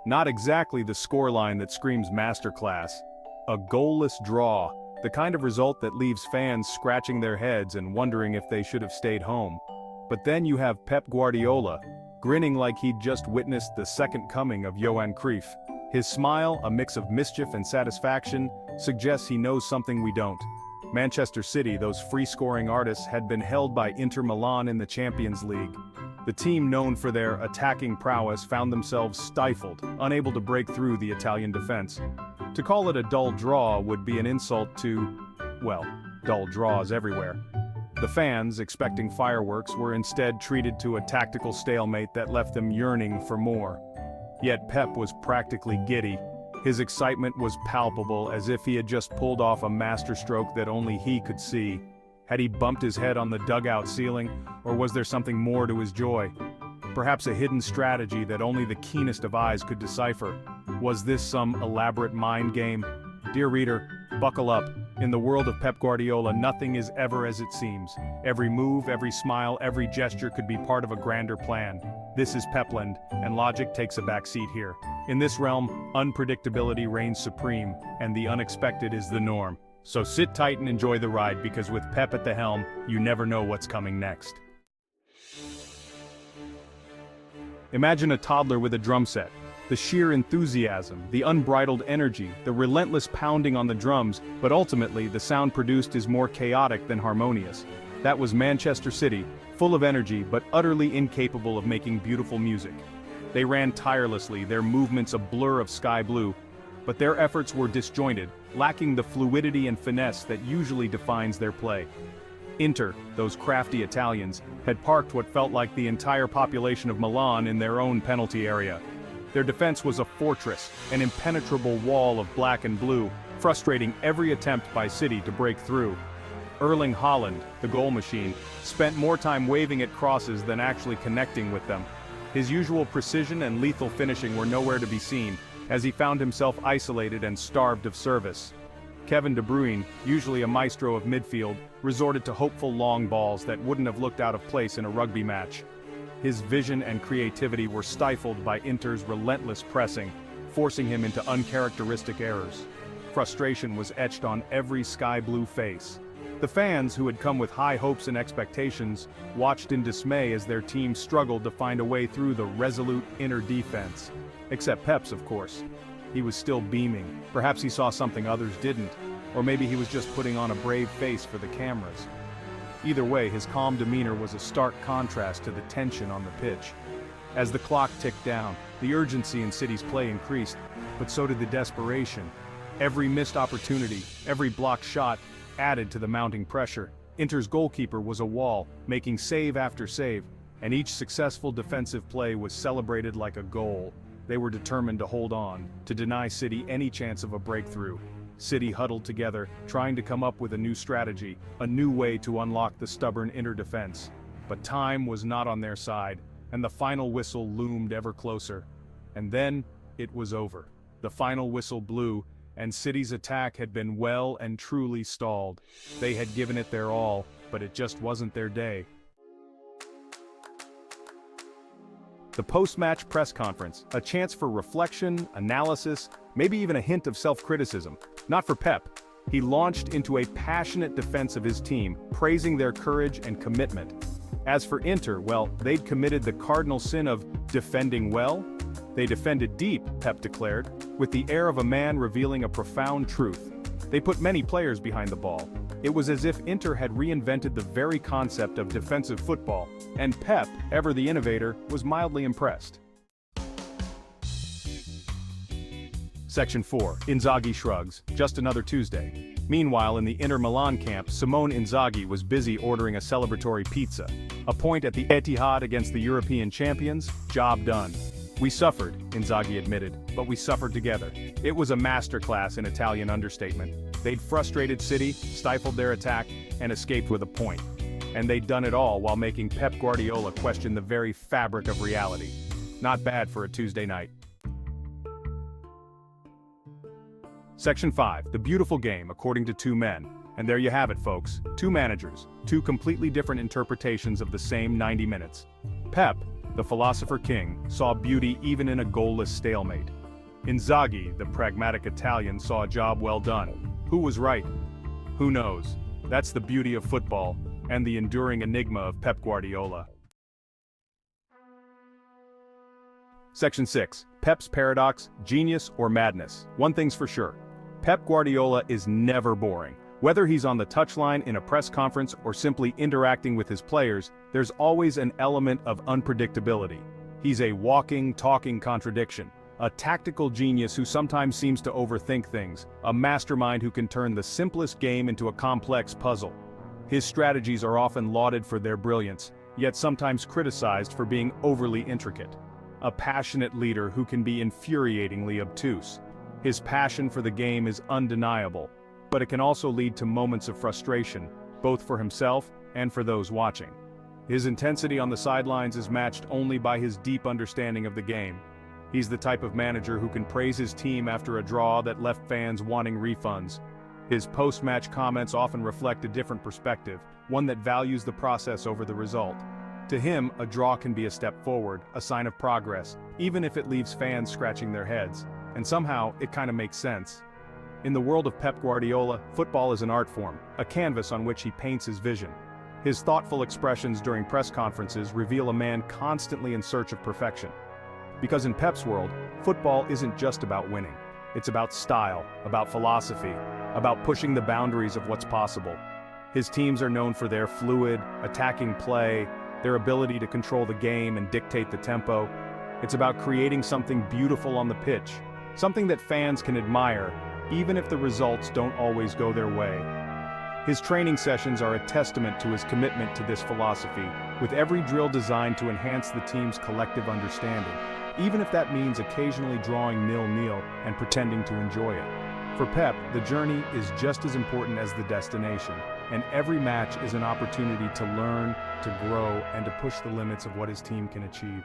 Not exactly the scoreline that screams masterclass. A goalless draw, the kind of result that leaves fans scratching their heads and wondering if they should have stayed home. But then you have Pep Guardiola, grinning like he'd just witnessed the second coming of Johan Cruyff. His smile, a mix of mischief and satisfaction, suggests he knows something we don't. Manchester City, those free-scoring artists, had been held by Inter Milan in the Champions League. The team known for their attacking prowess found themselves stifled, unable to break through the Italian defense. To call it a dull draw would be an insult to, well, dull draws everywhere. The fans, expecting fireworks, were instead treated to a tactical stalemate that left them yearning for more. Yet Pep was practically giddy. His excitement was palpable, as if he had just pulled off a masterstroke that only he could see. Had he bumped his head on the dugout ceiling, or was there something more to his joy? Perhaps a hidden strategy that only the keenest of eyes could decipher. Was this some elaborate mind game? Dear reader, buckle up. In the world of Pep Guardiola, nothing is ever as it seems. Every move, every smile, every gesture could be part of a grander plan. This is Pepland, and logic takes a back seat here. In this realm, unpredictability reigns supreme, and the unexpected is the norm. So sit tight and enjoy the ride, because with Pep at the helm, you never know what's coming next. Imagine a toddler with a drum set. The sheer enthusiasm, the unbridled energy, the relentless pounding on the drums, but ultimately the sound produced is more chaotic than harmonious. That was Manchester City, full of energy but utterly incapable of making beautiful music. They ran tirelessly, their movements a blur of sky blue, but their efforts were disjointed, lacking the fluidity and finesse that usually defines their play. Inter, those crafty Italians, had parked what felt like the entire population of Milan in their own penalty area. Their defense was a fortress, an impenetrable wall of black and blue, frustrating every attempt by City to break through. Erling Haaland, the goal machine, spent more time waving at crosses than actually connecting with them. His usual precision and lethal finishing were nowhere to be seen, as he found himself isolated and starved of service. Kevin De Bruyne, usually a maestro of midfield, resorted to hopeful long balls that wouldn't have looked out of place in a rugby match. His vision and creativity were stifled by Inter's relentless pressing, forcing him into uncharacteristic errors. Frustration was etched on every sky-blue face. The fans, who had come with high hopes and expectations, watched in dismay as their team struggled to find a way through the resolute Inter defense. Except Pep's, of course. He was still beaming. Perhaps he saw something others didn't, or maybe he was just putting on a brave face for the cameras. Either way, his calm demeanor was a stark contrast to the tension on the pitch. As the clock ticked down, the urgency in City's play increased, but so did the desperation. Every missed opportunity, every blocked shot, added to the mounting pressure. Inter's goalkeeper was a wall, making save after save, and each successful defensive play was celebrated like a goal. They were determined to hold on, to deny City any chance of a breakthrough. City huddled together, trying to come up with a new strategy, a new way to unlock the stubborn Inter defense. But time was not on their side, and the final whistle loomed ever closer. And then, it was over. The final whistle blew, and City's attack had been well and truly stalled. They had given it their all, but it just wasn't their day. The post-match press conference, a chance for reflection, analysis, maybe even a hint of self-criticism. Not for Pep. He launched into a passionate defense of his team, praising their courage and commitment. As for Inter, well, they'd committed the cardinal sin of defending well. They defended deep, Pep declared, with the air of a man revealing a profound truth. They put many players behind the ball. It was as if Inter had reinvented the very concept of defensive football, and Pep, ever the innovator, was mildly impressed. Section 4. Inzaghi shrugs. Just another Tuesday. Meanwhile, in the Inter Milan camp, Simone Inzaghi was busy ordering a celebratory pizza. A point at the Etihad against the European champions, job done. We suffered, Inzaghi admitted, but we suffered together. It was a masterclass in Italian understatement. They'd frustrated City, stifled their attack, and escaped with a point. And they'd done it all while making Pep Guardiola question the very fabric of reality. Not bad for a Tuesday night. Section 5. The beautiful game according to two men. And there you have it, folks. Two managers, two completely different interpretations of the same 90 minutes. Pep, the philosopher king, saw beauty even in a goalless stalemate. Inzaghi, the pragmatic Italian, saw a job well done. Who was right? Who knows? That's the beauty of football, and the enduring enigma of Pep Guardiola. Section 6. Pep's paradox, genius or madness. One thing's for sure. Pep Guardiola is never boring. Whether he's on the touchline in a press conference or simply interacting with his players, there's always an element of unpredictability. He's a walking, talking contradiction. A tactical genius who sometimes seems to overthink things. A mastermind who can turn the simplest game into a complex puzzle. His strategies are often lauded for their brilliance, yet sometimes criticized for being overly intricate. A passionate leader who can be infuriatingly obtuse. His passion for the game is undeniable, but it can also lead to moments of frustration, both for himself and for those watching. His intensity on the sidelines is matched only by his deep understanding of the game. He's the type of manager who can praise his team after a draw that left fans wanting refunds. His post-match comments often reflect a different perspective, one that values the process over the result. To him, a draw can be a step forward, a sign of progress, even if it leaves fans scratching their heads. And somehow, it kind of makes sense. In the world of Pep Guardiola, football is an art form, a canvas on which he paints his vision. His thoughtful expressions during press conferences reveal a man constantly in search of perfection. Because in Pep's world, football isn't just about winning. It's about style, about philosophy, about pushing the boundaries of what's possible. His teams are known for their fluid, attacking play, their ability to control the game and dictate the tempo. It's about creating something beautiful on the pitch, something that fans can admire, even if the results don't always go their way. His training sessions are a testament to his commitment to this philosophy, with every drill designed to enhance the team's collective understanding, even if that means occasionally drawing 0-0 and pretending to enjoy it. For Pep, the journey is just as important as the destination, and every match is an opportunity to learn, to grow, and to push the limits of what his team can achieve.